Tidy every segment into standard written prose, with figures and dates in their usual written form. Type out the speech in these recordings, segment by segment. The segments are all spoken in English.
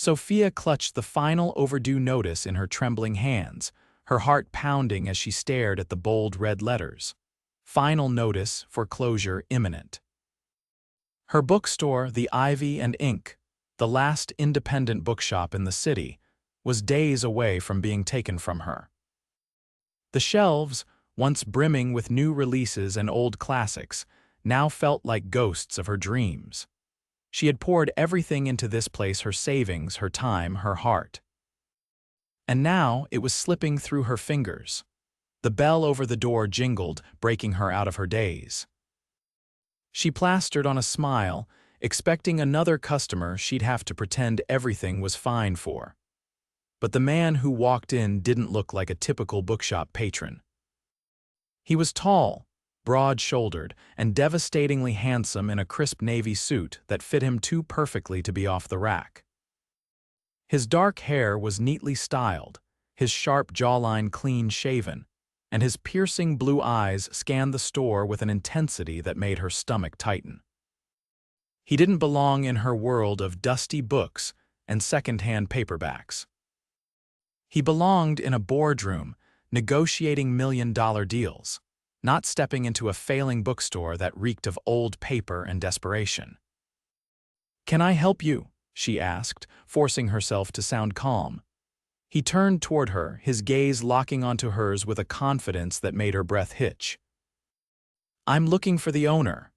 Sophia clutched the final overdue notice in her trembling hands, her heart pounding as she stared at the bold red letters. Final notice, foreclosure imminent. Her bookstore, the Ivy and Ink, the last independent bookshop in the city, was days away from being taken from her. The shelves, once brimming with new releases and old classics, now felt like ghosts of her dreams. She had poured everything into this place, her savings, her time, her heart. And now it was slipping through her fingers. The bell over the door jingled, breaking her out of her daze. She plastered on a smile, expecting another customer she'd have to pretend everything was fine for. But the man who walked in didn't look like a typical bookshop patron. He was tall, broad-shouldered, and devastatingly handsome in a crisp navy suit that fit him too perfectly to be off the rack. His dark hair was neatly styled, his sharp jawline clean-shaven, and his piercing blue eyes scanned the store with an intensity that made her stomach tighten. He didn't belong in her world of dusty books and second-hand paperbacks. He belonged in a boardroom, negotiating million-dollar deals, not stepping into a failing bookstore that reeked of old paper and desperation. "Can I help you?" she asked, forcing herself to sound calm. He turned toward her, his gaze locking onto hers with a confidence that made her breath hitch. "I'm looking for the owner."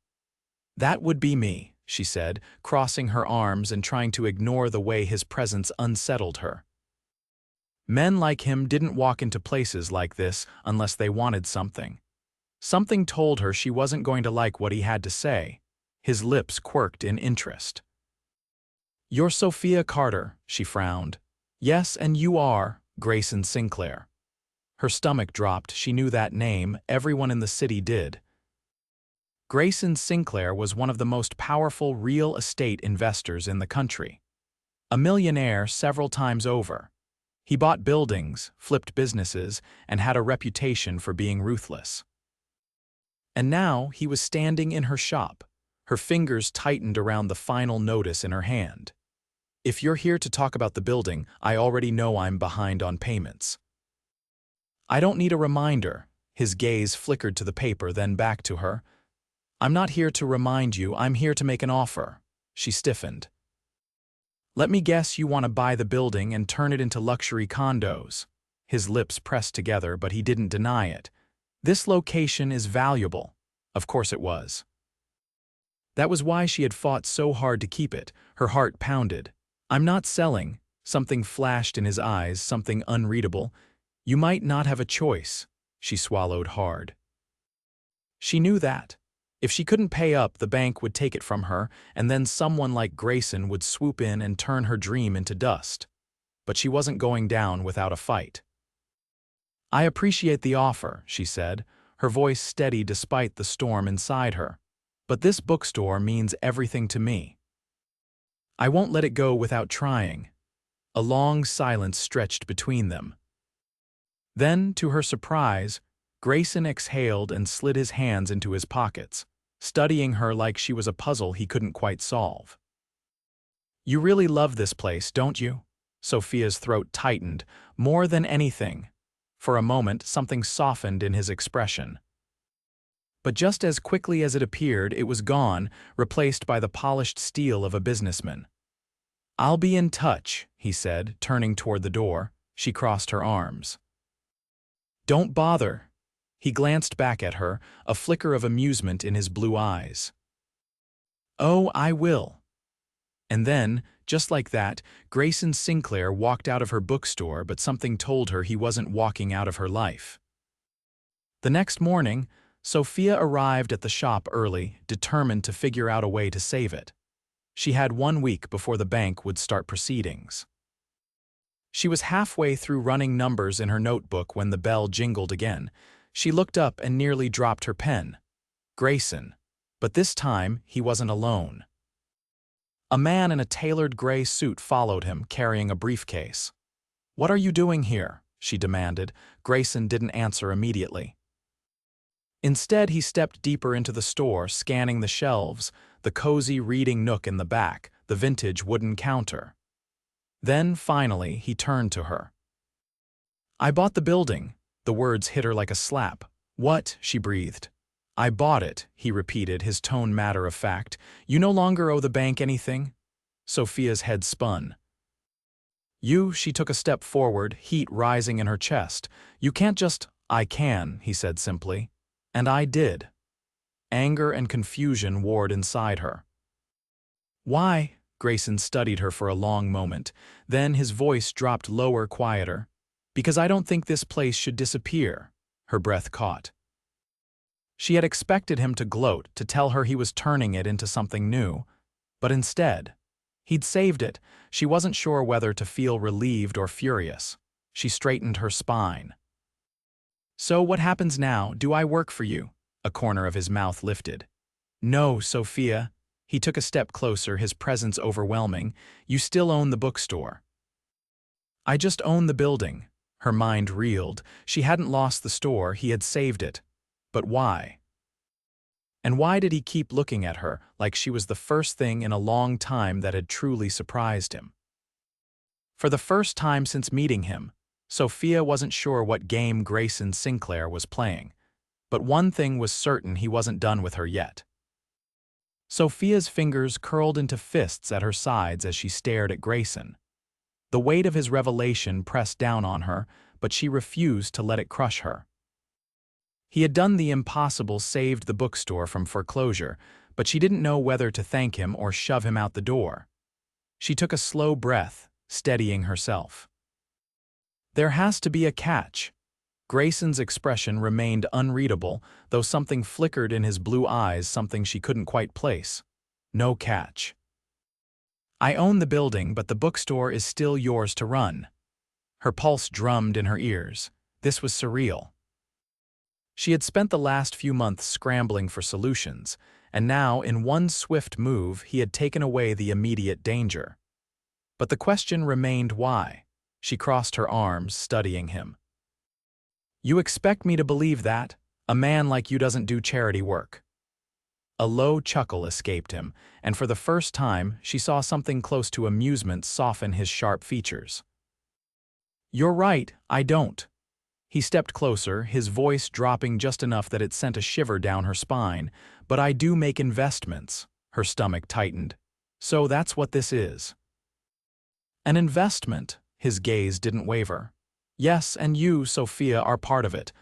"That would be me," she said, crossing her arms and trying to ignore the way his presence unsettled her. Men like him didn't walk into places like this unless they wanted something. Something told her she wasn't going to like what he had to say. His lips quirked in interest. "You're Sophia Carter," she frowned. "Yes, and you are Grayson Sinclair." Her stomach dropped. She knew that name. Everyone in the city did. Grayson Sinclair was one of the most powerful real estate investors in the country. A millionaire several times over. He bought buildings, flipped businesses, and had a reputation for being ruthless. And now he was standing in her shop, her fingers tightened around the final notice in her hand. "If you're here to talk about the building, I already know I'm behind on payments." "I don't need a reminder." His gaze flickered to the paper, then back to her. "I'm not here to remind you, I'm here to make an offer." She stiffened. "Let me guess you want to buy the building and turn it into luxury condos." His lips pressed together, but he didn't deny it. "This location is valuable." Of course it was. That was why she had fought so hard to keep it. Her heart pounded. "I'm not selling." Something flashed in his eyes, something unreadable. "You might not have a choice." She swallowed hard. She knew that. If she couldn't pay up, the bank would take it from her, and then someone like Grayson would swoop in and turn her dream into dust. But she wasn't going down without a fight. "I appreciate the offer," she said, her voice steady despite the storm inside her. "But this bookstore means everything to me. I won't let it go without trying." A long silence stretched between them. Then, to her surprise, Grayson exhaled and slid his hands into his pockets, studying her like she was a puzzle he couldn't quite solve. "You really love this place, don't you?" Sophia's throat tightened. "More than anything." For a moment, something softened in his expression. But just as quickly as it appeared, it was gone, replaced by the polished steel of a businessman. "I'll be in touch," he said, turning toward the door. She crossed her arms. "Don't bother." He glanced back at her, a flicker of amusement in his blue eyes. "Oh, I will." And then, just like that, Grayson Sinclair walked out of her bookstore, but something told her he wasn't walking out of her life. The next morning, Sophia arrived at the shop early, determined to figure out a way to save it. She had 1 week before the bank would start proceedings. She was halfway through running numbers in her notebook when the bell jingled again. She looked up and nearly dropped her pen. Grayson. But this time, he wasn't alone. A man in a tailored gray suit followed him, carrying a briefcase. "What are you doing here?" she demanded. Grayson didn't answer immediately. Instead, he stepped deeper into the store, scanning the shelves, the cozy reading nook in the back, the vintage wooden counter. Then, finally, he turned to her. "I bought the building." The words hit her like a slap. "What?" she breathed. "I bought it," he repeated, his tone matter-of-fact. "You no longer owe the bank anything?" Sophia's head spun. "You," she took a step forward, heat rising in her chest. "You can't just—" "I can," he said simply. "And I did." Anger and confusion warred inside her. "Why?" Grayson studied her for a long moment. Then his voice dropped lower, quieter. "Because I don't think this place should disappear." Her breath caught. She had expected him to gloat, to tell her he was turning it into something new. But instead, he'd saved it. She wasn't sure whether to feel relieved or furious. She straightened her spine. "So what happens now? Do I work for you?" A corner of his mouth lifted. "No, Sophia." He took a step closer, his presence overwhelming. "You still own the bookstore." "I just own the building." Her mind reeled. She hadn't lost the store, he had saved it. But why? And why did he keep looking at her, like she was the first thing in a long time that had truly surprised him? For the first time since meeting him, Sophia wasn't sure what game Grayson Sinclair was playing. But one thing was certain: he wasn't done with her yet. Sophia's fingers curled into fists at her sides as she stared at Grayson. The weight of his revelation pressed down on her, but she refused to let it crush her. He had done the impossible, saved the bookstore from foreclosure, but she didn't know whether to thank him or shove him out the door. She took a slow breath, steadying herself. "There has to be a catch." Grayson's expression remained unreadable, though something flickered in his blue eyes, something she couldn't quite place. "No catch." "I own the building, but the bookstore is still yours to run." Her pulse drummed in her ears. This was surreal. She had spent the last few months scrambling for solutions, and now, in one swift move, he had taken away the immediate danger. But the question remained: why? She crossed her arms, studying him. "You expect me to believe that? A man like you doesn't do charity work." A low chuckle escaped him, and for the first time, she saw something close to amusement soften his sharp features. "You're right, I don't." He stepped closer, his voice dropping just enough that it sent a shiver down her spine. "But I do make investments." Her stomach tightened. "So that's what this is." "An investment?" His gaze didn't waver. "Yes, and you, Sophia, are part of it."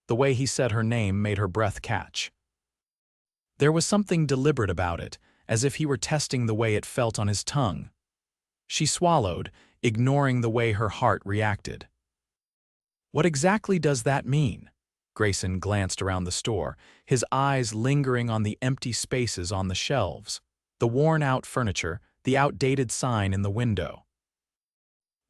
The way he said her name made her breath catch. There was something deliberate about it, as if he were testing the way it felt on his tongue. She swallowed, ignoring the way her heart reacted. "What exactly does that mean?" Grayson glanced around the store, his eyes lingering on the empty spaces on the shelves, the worn-out furniture, the outdated sign in the window.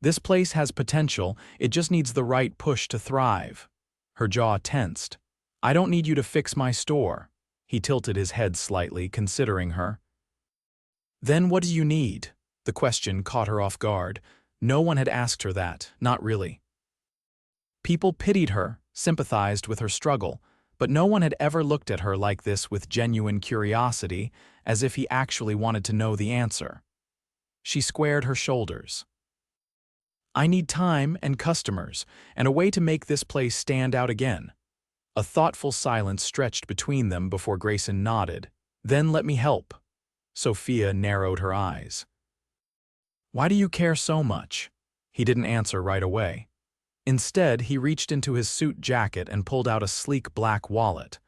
"This place has potential, it just needs the right push to thrive." Her jaw tensed. "I don't need you to fix my store." He tilted his head slightly, considering her. "Then what do you need?" The question caught her off guard. No one had asked her that, not really. People pitied her, sympathized with her struggle, but no one had ever looked at her like this with genuine curiosity, as if he actually wanted to know the answer. She squared her shoulders. "I need time and customers, and a way to make this place stand out again." A thoughtful silence stretched between them before Grayson nodded. "Then let me help." Sophia narrowed her eyes. "Why do you care so much?" He didn't answer right away. Instead, he reached into his suit jacket and pulled out a sleek black wallet.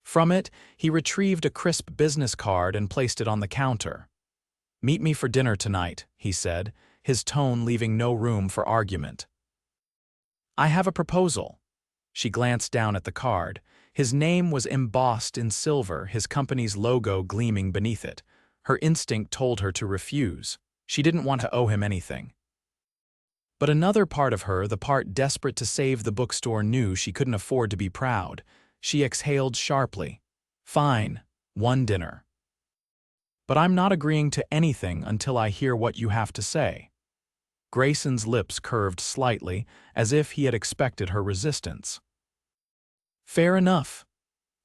From it, he retrieved a crisp business card and placed it on the counter. "Meet me for dinner tonight," he said, his tone leaving no room for argument. "I have a proposal." She glanced down at the card. His name was embossed in silver, his company's logo gleaming beneath it. Her instinct told her to refuse. She didn't want to owe him anything. But another part of her, the part desperate to save the bookstore, knew she couldn't afford to be proud. She exhaled sharply. "Fine, one dinner. But I'm not agreeing to anything until I hear what you have to say." Grayson's lips curved slightly, as if he had expected her resistance. "Fair enough."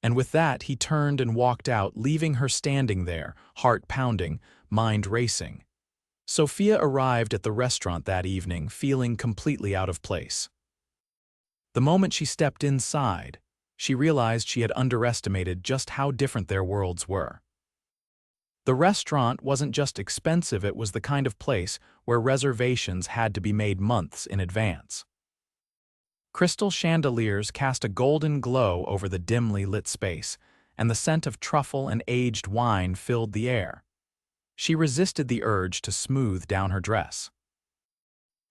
And with that, he turned and walked out, leaving her standing there, heart pounding, mind racing. Sophia arrived at the restaurant that evening feeling completely out of place. The moment she stepped inside, she realized she had underestimated just how different their worlds were. The restaurant wasn't just expensive, it was the kind of place where reservations had to be made months in advance. Crystal chandeliers cast a golden glow over the dimly lit space, and the scent of truffle and aged wine filled the air. She resisted the urge to smooth down her dress.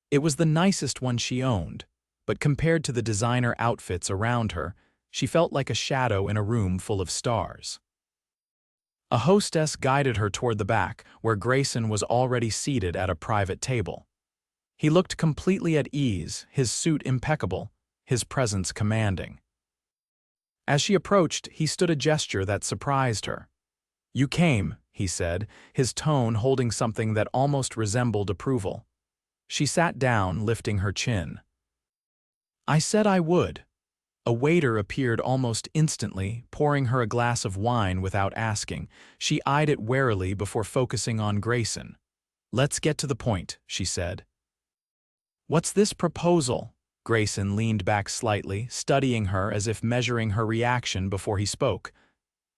It was the nicest one she owned, but compared to the designer outfits around her, she felt like a shadow in a room full of stars. A hostess guided her toward the back, where Grayson was already seated at a private table. He looked completely at ease, his suit impeccable, his presence commanding. As she approached, he stood a gesture that surprised her. "You came," he said, his tone holding something that almost resembled approval. She sat down, lifting her chin. "I said I would." A waiter appeared almost instantly, pouring her a glass of wine without asking. She eyed it warily before focusing on Grayson. "Let's get to the point," she said. "What's this proposal?" Grayson leaned back slightly, studying her as if measuring her reaction before he spoke.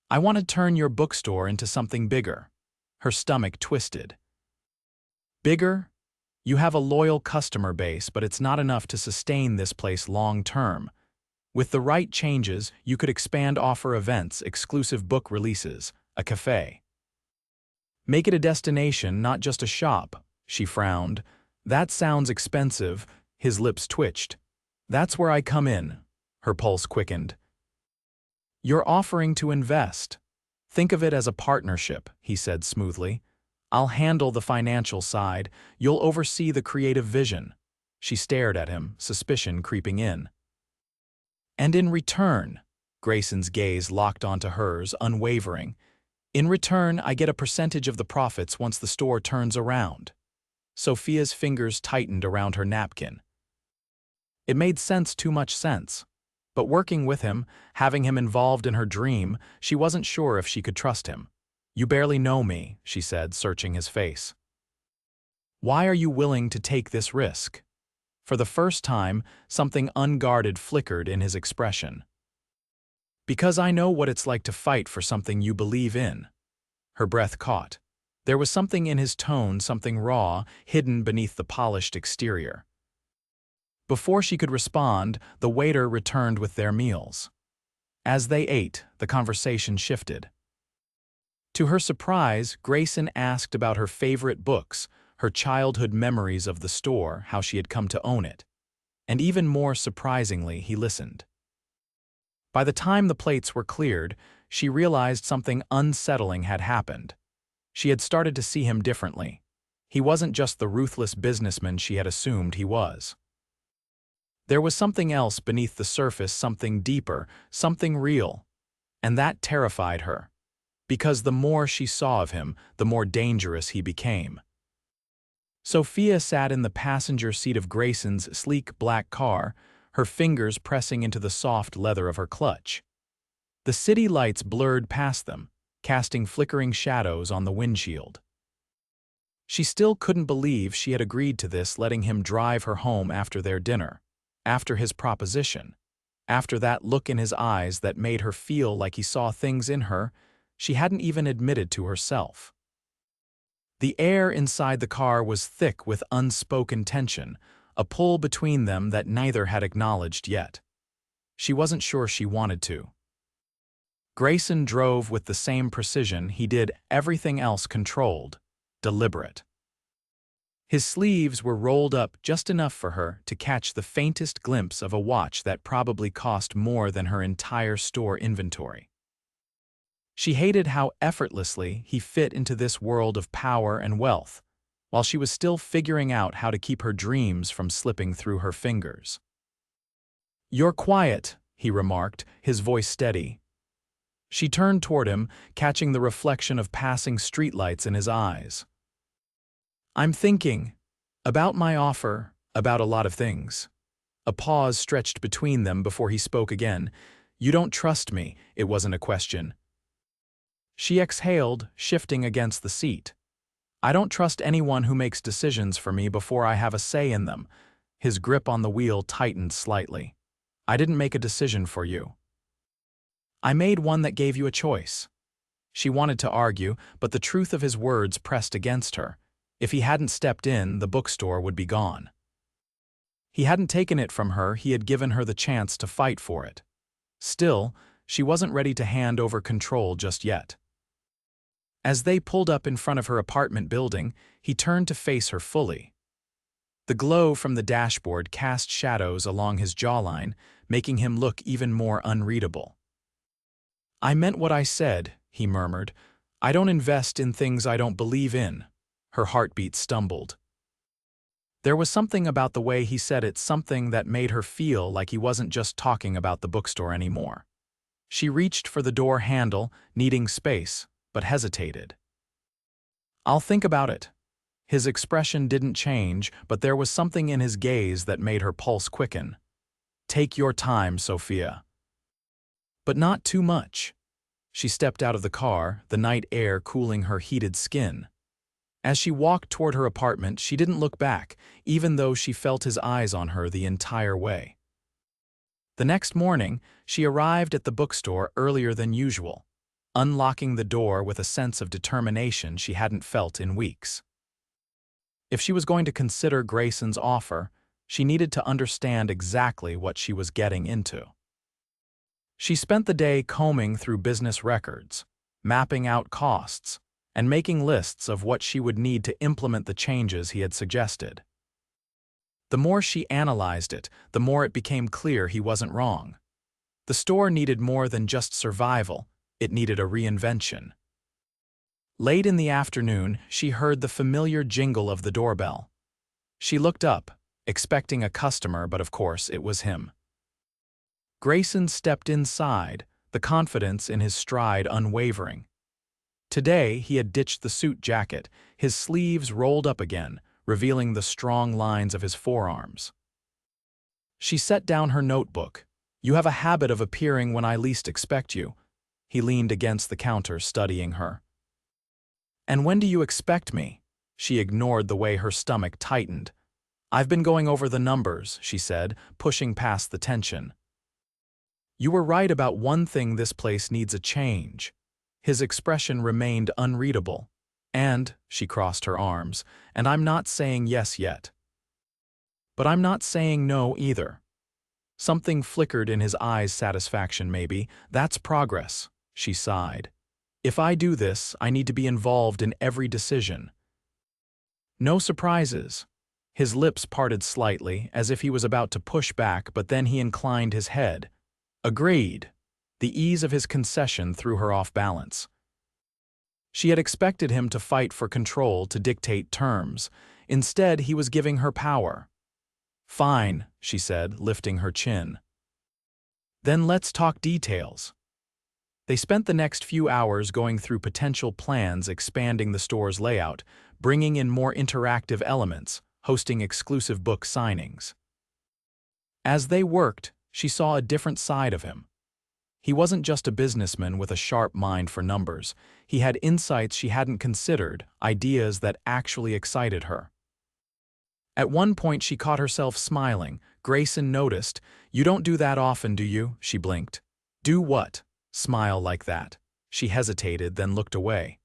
"I want to turn your bookstore into something bigger." Her stomach twisted. "Bigger? You have a loyal customer base, but it's not enough to sustain this place long term. With the right changes, you could expand, offer events, exclusive book releases, a cafe. Make it a destination, not just a shop." She frowned. "That sounds expensive." His lips twitched. "That's where I come in." Her pulse quickened. "You're offering to invest. Think of it as a partnership," he said smoothly. "I'll handle the financial side. You'll oversee the creative vision." She stared at him, suspicion creeping in. "And in return," Grayson's gaze locked onto hers, unwavering, "in return, I get a percentage of the profits once the store turns around." Sophia's fingers tightened around her napkin. It made sense, too much sense. But working with him, having him involved in her dream, she wasn't sure if she could trust him. "You barely know me," she said, searching his face. "Why are you willing to take this risk?" For the first time, something unguarded flickered in his expression. "Because I know what it's like to fight for something you believe in." Her breath caught. There was something in his tone, something raw, hidden beneath the polished exterior. Before she could respond, the waiter returned with their meals. As they ate, the conversation shifted. To her surprise, Grayson asked about her favorite books, her childhood memories of the store, how she had come to own it. And even more surprisingly, he listened. By the time the plates were cleared, she realized something unsettling had happened. She had started to see him differently. He wasn't just the ruthless businessman she had assumed he was. There was something else beneath the surface, something deeper, something real. And that terrified her. Because the more she saw of him, the more dangerous he became. Sophia sat in the passenger seat of Grayson's sleek black car, her fingers pressing into the soft leather of her clutch. The city lights blurred past them, casting flickering shadows on the windshield. She still couldn't believe she had agreed to this, letting him drive her home after their dinner, after his proposition, after that look in his eyes that made her feel like he saw things in her she hadn't even admitted to herself. The air inside the car was thick with unspoken tension, a pull between them that neither had acknowledged yet. She wasn't sure she wanted to. Grayson drove with the same precision he did everything else, controlled, deliberate. His sleeves were rolled up just enough for her to catch the faintest glimpse of a watch that probably cost more than her entire store inventory. She hated how effortlessly he fit into this world of power and wealth, while she was still figuring out how to keep her dreams from slipping through her fingers. "You're quiet," he remarked, his voice steady. She turned toward him, catching the reflection of passing streetlights in his eyes. "I'm thinking about my offer, about a lot of things." A pause stretched between them before he spoke again. "You don't trust me." It wasn't a question. She exhaled, shifting against the seat. I don't trust anyone who makes decisions for me before I have a say in them. His grip on the wheel tightened slightly. I didn't make a decision for you. I made one that gave you a choice. She wanted to argue, but the truth of his words pressed against her. If he hadn't stepped in, the bookstore would be gone. He hadn't taken it from her, he had given her the chance to fight for it. Still, she wasn't ready to hand over control just yet. As they pulled up in front of her apartment building, he turned to face her fully. The glow from the dashboard cast shadows along his jawline, making him look even more unreadable. I meant what I said, he murmured. I don't invest in things I don't believe in. Her heartbeat stumbled. There was something about the way he said it, something that made her feel like he wasn't just talking about the bookstore anymore. She reached for the door handle, needing space, but hesitated. I'll think about it. His expression didn't change, but there was something in his gaze that made her pulse quicken. Take your time, Sophia. But not too much. She stepped out of the car, the night air cooling her heated skin. As she walked toward her apartment, she didn't look back, even though she felt his eyes on her the entire way. The next morning, she arrived at the bookstore earlier than usual, unlocking the door with a sense of determination she hadn't felt in weeks. If she was going to consider Grayson's offer, she needed to understand exactly what she was getting into. She spent the day combing through business records, mapping out costs, and making lists of what she would need to implement the changes he had suggested. The more she analyzed it, the more it became clear he wasn't wrong. The store needed more than just survival, it needed a reinvention. Late in the afternoon, she heard the familiar jingle of the doorbell. She looked up, expecting a customer, but of course it was him. Grayson stepped inside, the confidence in his stride unwavering. Today, he had ditched the suit jacket, his sleeves rolled up again, revealing the strong lines of his forearms. She set down her notebook. You have a habit of appearing when I least expect you. He leaned against the counter, studying her. And when do you expect me? She ignored the way her stomach tightened. I've been going over the numbers, she said, pushing past the tension. You were right about one thing, this place needs a change. His expression remained unreadable. And, she crossed her arms, and I'm not saying yes yet. But I'm not saying no either. Something flickered in his eyes, satisfaction maybe. That's progress, she sighed. If I do this, I need to be involved in every decision. No surprises. His lips parted slightly, as if he was about to push back, but then he inclined his head. Agreed. The ease of his concession threw her off balance. She had expected him to fight for control, to dictate terms. Instead, he was giving her power. Fine, she said, lifting her chin. Then let's talk details. They spent the next few hours going through potential plans, expanding the store's layout, bringing in more interactive elements, hosting exclusive book signings. As they worked, she saw a different side of him. He wasn't just a businessman with a sharp mind for numbers. He had insights she hadn't considered, ideas that actually excited her. At one point, she caught herself smiling. Grayson noticed. You don't do that often, do you? She blinked. Do what? Smile like that. She hesitated, then looked away.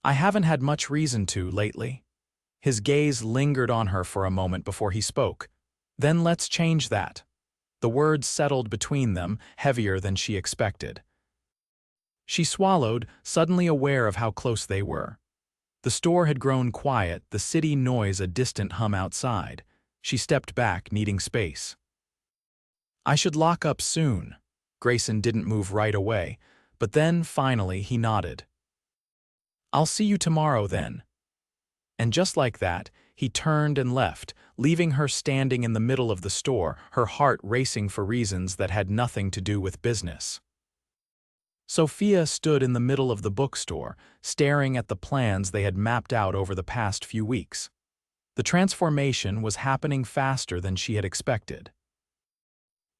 I haven't had much reason to lately. His gaze lingered on her for a moment before he spoke. Then let's change that. The words settled between them, heavier than she expected. She swallowed, suddenly aware of how close they were. The store had grown quiet, the city noise a distant hum outside. She stepped back, needing space. I should lock up soon. Grayson didn't move right away, but then, finally, he nodded. I'll see you tomorrow, then. And just like that, he turned and left, leaving her standing in the middle of the store, her heart racing for reasons that had nothing to do with business. Sophia stood in the middle of the bookstore, staring at the plans they had mapped out over the past few weeks. The transformation was happening faster than she had expected.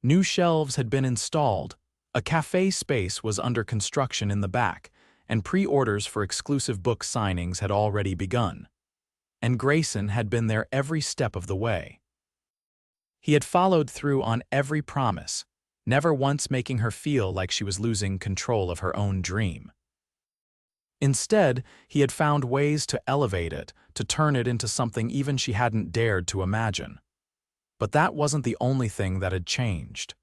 New shelves had been installed, a cafe space was under construction in the back, and pre-orders for exclusive book signings had already begun. And Grayson had been there every step of the way. He had followed through on every promise, never once making her feel like she was losing control of her own dream. Instead, he had found ways to elevate it, to turn it into something even she hadn't dared to imagine. But that wasn't the only thing that had changed.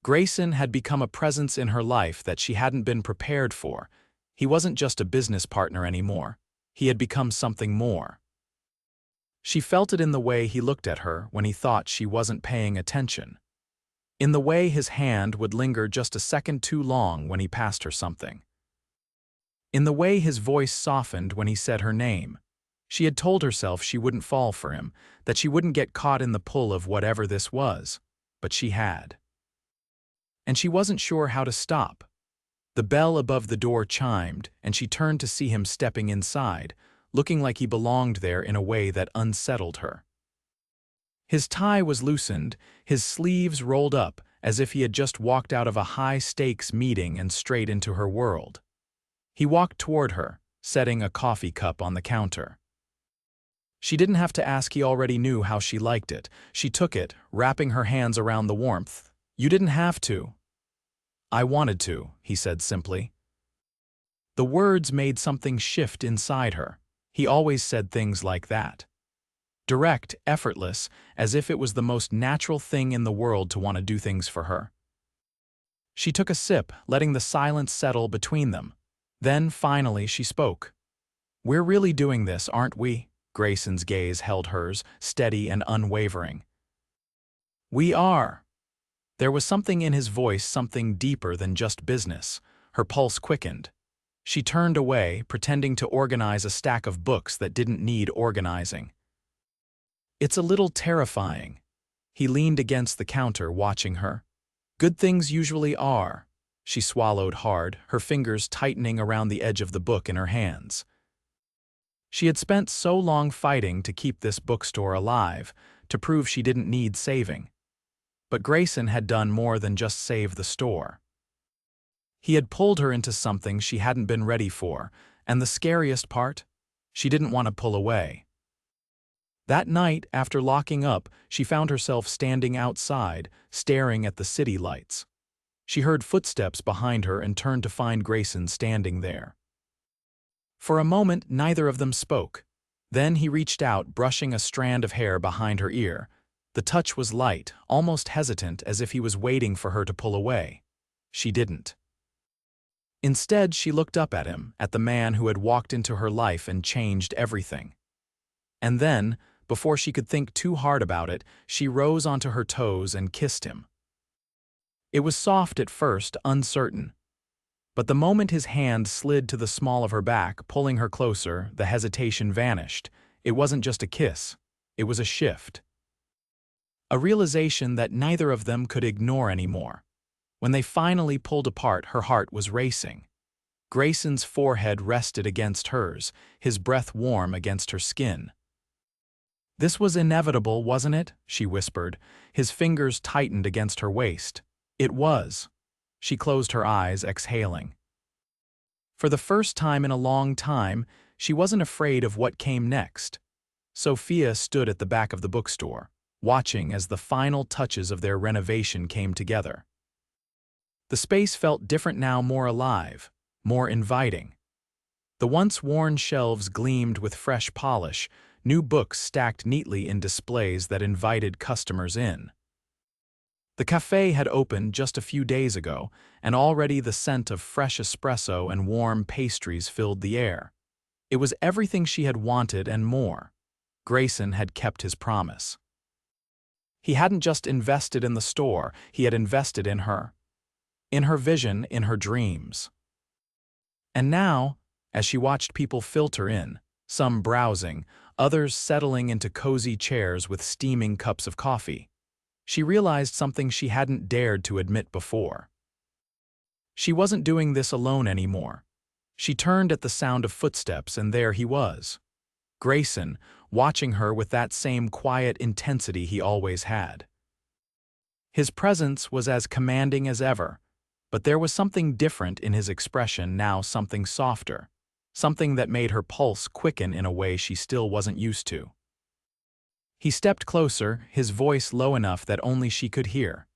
Grayson had become a presence in her life that she hadn't been prepared for. He wasn't just a business partner anymore. He had become something more. She felt it in the way he looked at her when he thought she wasn't paying attention. In the way his hand would linger just a second too long when he passed her something. In the way his voice softened when he said her name. She had told herself she wouldn't fall for him, that she wouldn't get caught in the pull of whatever this was, but she had. And she wasn't sure how to stop. The bell above the door chimed, and she turned to see him stepping inside, looking like he belonged there in a way that unsettled her. His tie was loosened, his sleeves rolled up, as if he had just walked out of a high-stakes meeting and straight into her world. He walked toward her, setting a coffee cup on the counter. She didn't have to ask, he already knew how she liked it. She took it, wrapping her hands around the warmth. "You didn't have to." "I wanted to," he said simply. The words made something shift inside her. He always said things like that. Direct, effortless, as if it was the most natural thing in the world to want to do things for her. She took a sip, letting the silence settle between them. Then, finally, she spoke. "We're really doing this, aren't we?" Grayson's gaze held hers, steady and unwavering. "We are." There was something in his voice, something deeper than just business. Her pulse quickened. She turned away, pretending to organize a stack of books that didn't need organizing. "It's a little terrifying." He leaned against the counter, watching her. "Good things usually are." She swallowed hard, her fingers tightening around the edge of the book in her hands. She had spent so long fighting to keep this bookstore alive, to prove she didn't need saving. But Grayson had done more than just save the store. He had pulled her into something she hadn't been ready for, and the scariest part? She didn't want to pull away. That night, after locking up, she found herself standing outside, staring at the city lights. She heard footsteps behind her and turned to find Grayson standing there. For a moment, neither of them spoke. Then he reached out, brushing a strand of hair behind her ear. The touch was light, almost hesitant, as if he was waiting for her to pull away. She didn't. Instead, she looked up at him, at the man who had walked into her life and changed everything. And then, before she could think too hard about it, she rose onto her toes and kissed him. It was soft at first, uncertain. But the moment his hand slid to the small of her back, pulling her closer, the hesitation vanished. It wasn't just a kiss. It was a shift. A realization that neither of them could ignore anymore. When they finally pulled apart, her heart was racing. Grayson's forehead rested against hers, his breath warm against her skin. "This was inevitable, wasn't it?" she whispered. His fingers tightened against her waist. "It was." She closed her eyes, exhaling. For the first time in a long time, she wasn't afraid of what came next. Sophia stood at the back of the bookstore, watching as the final touches of their renovation came together. The space felt different now, more alive, more inviting. The once worn shelves gleamed with fresh polish, new books stacked neatly in displays that invited customers in. The cafe had opened just a few days ago, and already the scent of fresh espresso and warm pastries filled the air. It was everything she had wanted and more. Grayson had kept his promise. He hadn't just invested in the store, he had invested in her. In her vision, in her dreams. And now, as she watched people filter in, some browsing, others settling into cozy chairs with steaming cups of coffee, she realized something she hadn't dared to admit before. She wasn't doing this alone anymore. She turned at the sound of footsteps, and there he was. Grayson, watching her with that same quiet intensity he always had. His presence was as commanding as ever, But there was something different in his expression now, something softer, something that made her pulse quicken in a way she still wasn't used to. He stepped closer, his voice low enough that only she could hear.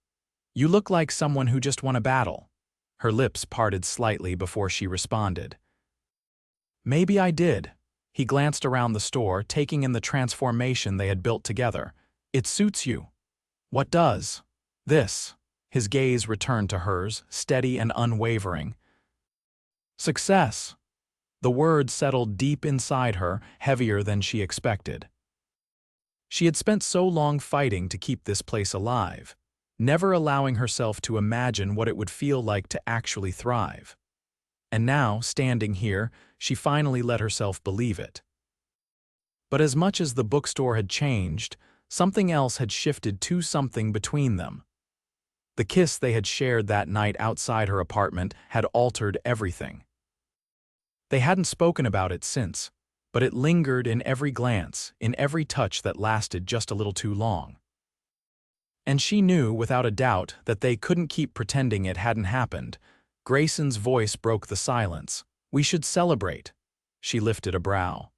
"You look like someone who just won a battle." Her lips parted slightly before she responded. "Maybe I did." He glanced around the store, taking in the transformation they had built together. "It suits you." "What does?" "This." His gaze returned to hers, steady and unwavering. "Success." The word settled deep inside her, heavier than she expected. She had spent so long fighting to keep this place alive, never allowing herself to imagine what it would feel like to actually thrive. And now, standing here, she finally let herself believe it. But as much as the bookstore had changed, something else had shifted to something between them. The kiss they had shared that night outside her apartment had altered everything. They hadn't spoken about it since, but it lingered in every glance, in every touch that lasted just a little too long. And she knew, without a doubt, that they couldn't keep pretending it hadn't happened. Grayson's voice broke the silence. "We should celebrate." She lifted a brow.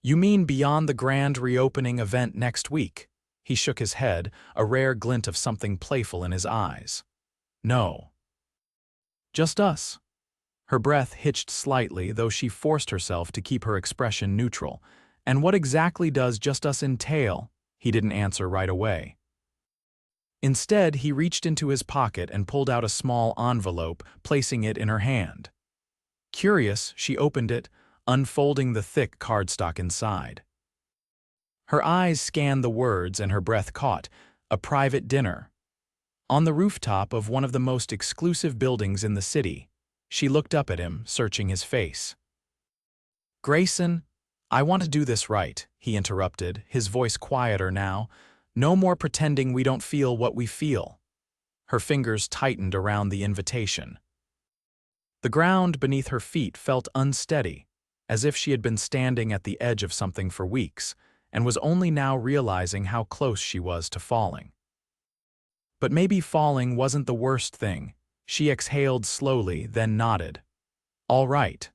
"You mean beyond the grand reopening event next week?" He shook his head, a rare glint of something playful in his eyes. "No. Just us." Her breath hitched slightly, though she forced herself to keep her expression neutral. "And what exactly does just us entail?" He didn't answer right away. Instead, he reached into his pocket and pulled out a small envelope, placing it in her hand. Curious, she opened it, unfolding the thick cardstock inside. Her eyes scanned the words and her breath caught. "A private dinner." On the rooftop of one of the most exclusive buildings in the city. She looked up at him, searching his face. "Grayson, I want to do this right," he interrupted, his voice quieter now. "No more pretending we don't feel what we feel." Her fingers tightened around the invitation. The ground beneath her feet felt unsteady, as if she had been standing at the edge of something for weeks, and was only now realizing how close she was to falling. But maybe falling wasn't the worst thing. She exhaled slowly, then nodded. "All right."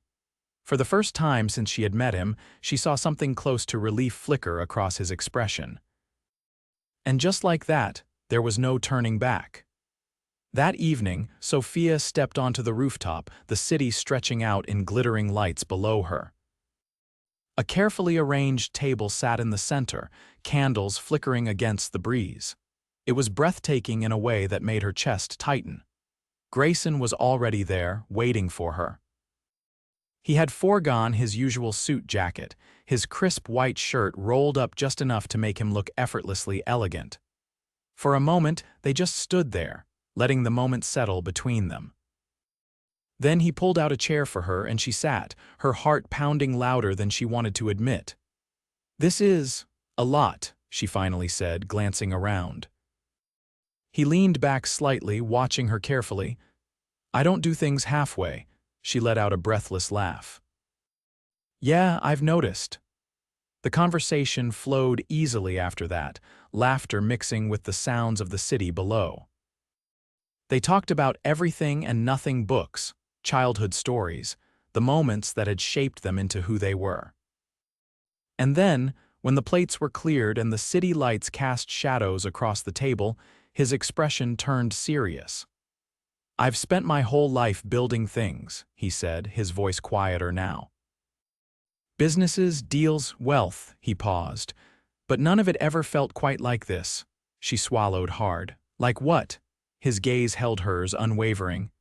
For the first time since she had met him, she saw something close to relief flicker across his expression. And just like that, there was no turning back. That evening, Sophia stepped onto the rooftop, the city stretching out in glittering lights below her. A carefully arranged table sat in the center, candles flickering against the breeze. It was breathtaking in a way that made her chest tighten. Grayson was already there, waiting for her. He had foregone his usual suit jacket, his crisp white shirt rolled up just enough to make him look effortlessly elegant. For a moment, they just stood there, letting the moment settle between them. Then he pulled out a chair for her and she sat, her heart pounding louder than she wanted to admit. "This is a lot," she finally said, glancing around. He leaned back slightly, watching her carefully. "I don't do things halfway." She let out a breathless laugh. "Yeah, I've noticed." The conversation flowed easily after that, laughter mixing with the sounds of the city below. They talked about everything and nothing: books, childhood stories, the moments that had shaped them into who they were. And then, when the plates were cleared and the city lights cast shadows across the table, his expression turned serious. "I've spent my whole life building things," he said, his voice quieter now. "Businesses, deals, wealth," he paused. "But none of it ever felt quite like this." She swallowed hard. "Like what?" His gaze held hers, unwavering.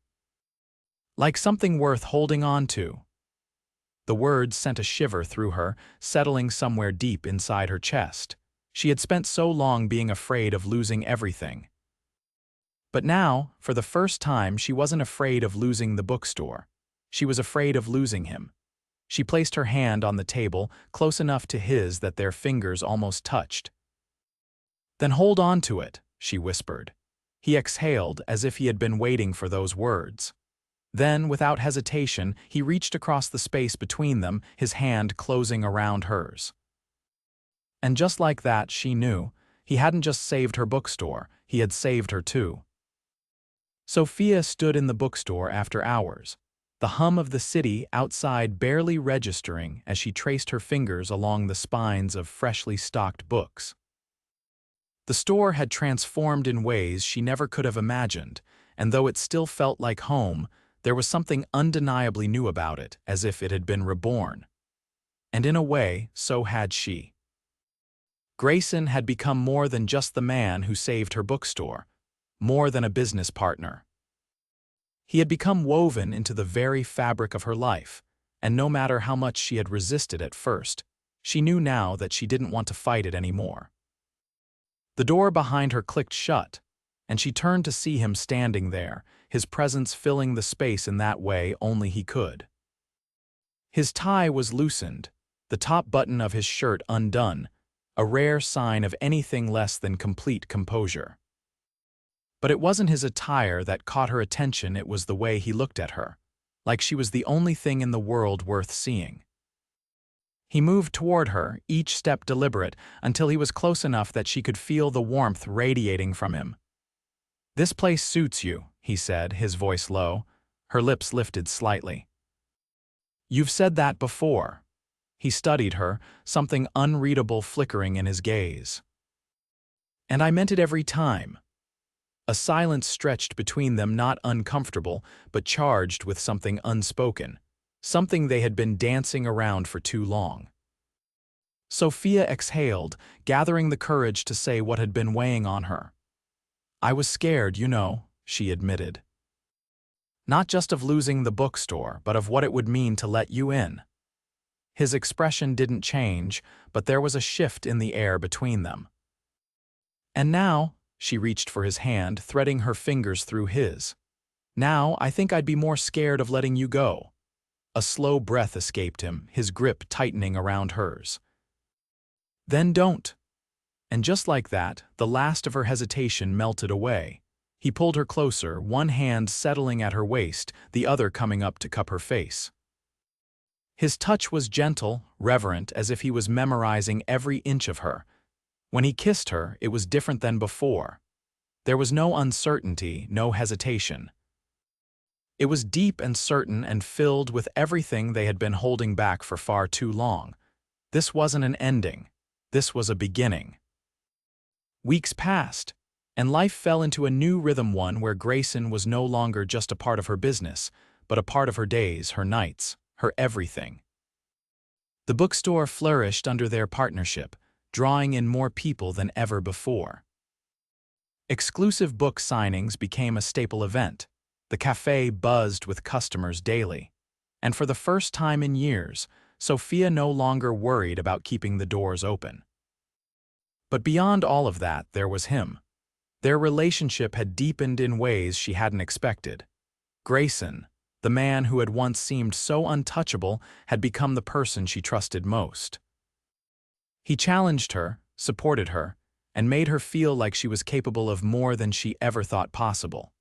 "Like something worth holding on to." The words sent a shiver through her, settling somewhere deep inside her chest. She had spent so long being afraid of losing everything. But now, for the first time, she wasn't afraid of losing the bookstore. She was afraid of losing him. She placed her hand on the table, close enough to his that their fingers almost touched. "Then hold on to it," she whispered. He exhaled, as if he had been waiting for those words. Then, without hesitation, he reached across the space between them, his hand closing around hers. And just like that, she knew, he hadn't just saved her bookstore, he had saved her too. Sophia stood in the bookstore after hours, the hum of the city outside barely registering as she traced her fingers along the spines of freshly stocked books. The store had transformed in ways she never could have imagined, and though it still felt like home, there was something undeniably new about it, as if it had been reborn. And in a way, so had she. Grayson had become more than just the man who saved her bookstore, more than a business partner. He had become woven into the very fabric of her life, and no matter how much she had resisted at first, she knew now that she didn't want to fight it anymore. The door behind her clicked shut, and she turned to see him standing there, his presence filling the space in that way only he could. His tie was loosened, the top button of his shirt undone, a rare sign of anything less than complete composure. But it wasn't his attire that caught her attention, it was the way he looked at her, like she was the only thing in the world worth seeing. He moved toward her, each step deliberate, until he was close enough that she could feel the warmth radiating from him. "This place suits you," he said, his voice low. Her lips lifted slightly. "You've said that before." He studied her, something unreadable flickering in his gaze. "And I meant it every time." A silence stretched between them, not uncomfortable, but charged with something unspoken, something they had been dancing around for too long. Sophia exhaled, gathering the courage to say what had been weighing on her. "I was scared, you know," she admitted. "Not just of losing the bookstore, but of what it would mean to let you in." His expression didn't change, but there was a shift in the air between them. "And now," she reached for his hand, threading her fingers through his. "Now I think I'd be more scared of letting you go." A slow breath escaped him, his grip tightening around hers. "Then don't." And just like that, the last of her hesitation melted away. He pulled her closer, one hand settling at her waist, the other coming up to cup her face. His touch was gentle, reverent, as if he was memorizing every inch of her. When he kissed her, it was different than before. There was no uncertainty, no hesitation. It was deep and certain and filled with everything they had been holding back for far too long. This wasn't an ending. This was a beginning. Weeks passed, and life fell into a new rhythm, one where Grayson was no longer just a part of her business, but a part of her days, her nights, her everything. The bookstore flourished under their partnership, drawing in more people than ever before. Exclusive book signings became a staple event. The cafe buzzed with customers daily. And for the first time in years, Sophia no longer worried about keeping the doors open. But beyond all of that, there was him. Their relationship had deepened in ways she hadn't expected. Grayson, the man who had once seemed so untouchable, had become the person she trusted most. He challenged her, supported her, and made her feel like she was capable of more than she ever thought possible.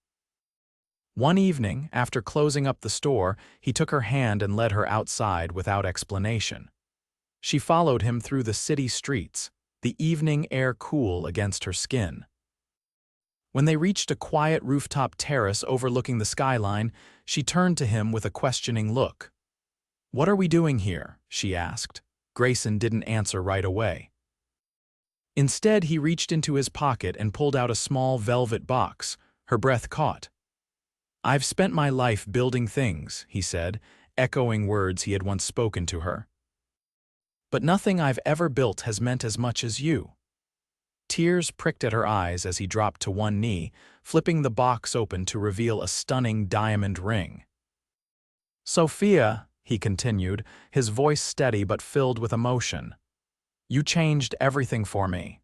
One evening, after closing up the store, he took her hand and led her outside without explanation. She followed him through the city streets, the evening air cool against her skin. When they reached a quiet rooftop terrace overlooking the skyline, she turned to him with a questioning look. "What are we doing here?" she asked. Grayson didn't answer right away. Instead, he reached into his pocket and pulled out a small velvet box. Her breath caught. "I've spent my life building things," he said, echoing words he had once spoken to her. "But nothing I've ever built has meant as much as you." Tears pricked at her eyes as he dropped to one knee, flipping the box open to reveal a stunning diamond ring. "Sophia," he continued, his voice steady but filled with emotion, "you changed everything for me.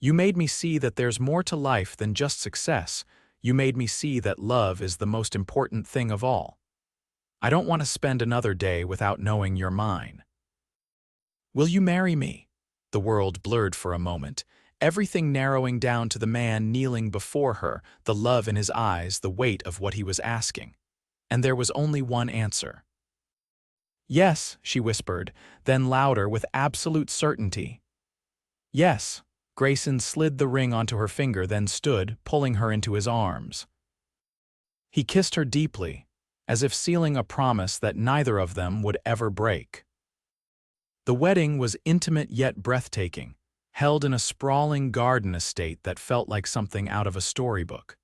You made me see that there's more to life than just success. You made me see that love is the most important thing of all. I don't want to spend another day without knowing you're mine. Will you marry me?" The world blurred for a moment, everything narrowing down to the man kneeling before her, the love in his eyes, the weight of what he was asking. And there was only one answer. "Yes," she whispered, then louder with absolute certainty. "Yes." Grayson slid the ring onto her finger, then stood, pulling her into his arms. He kissed her deeply, as if sealing a promise that neither of them would ever break. The wedding was intimate yet breathtaking, held in a sprawling garden estate that felt like something out of a storybook.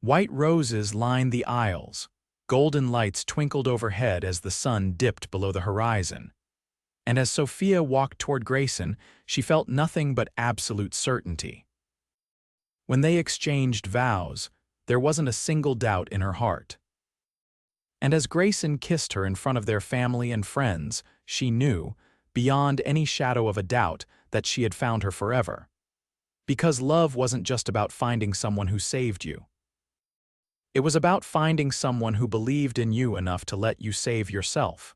White roses lined the aisles, golden lights twinkled overhead as the sun dipped below the horizon. And as Sophia walked toward Grayson, she felt nothing but absolute certainty. When they exchanged vows, there wasn't a single doubt in her heart. And as Grayson kissed her in front of their family and friends, she knew, beyond any shadow of a doubt, that she had found her forever. Because love wasn't just about finding someone who saved you. It was about finding someone who believed in you enough to let you save yourself.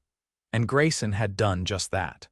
And Grayson had done just that.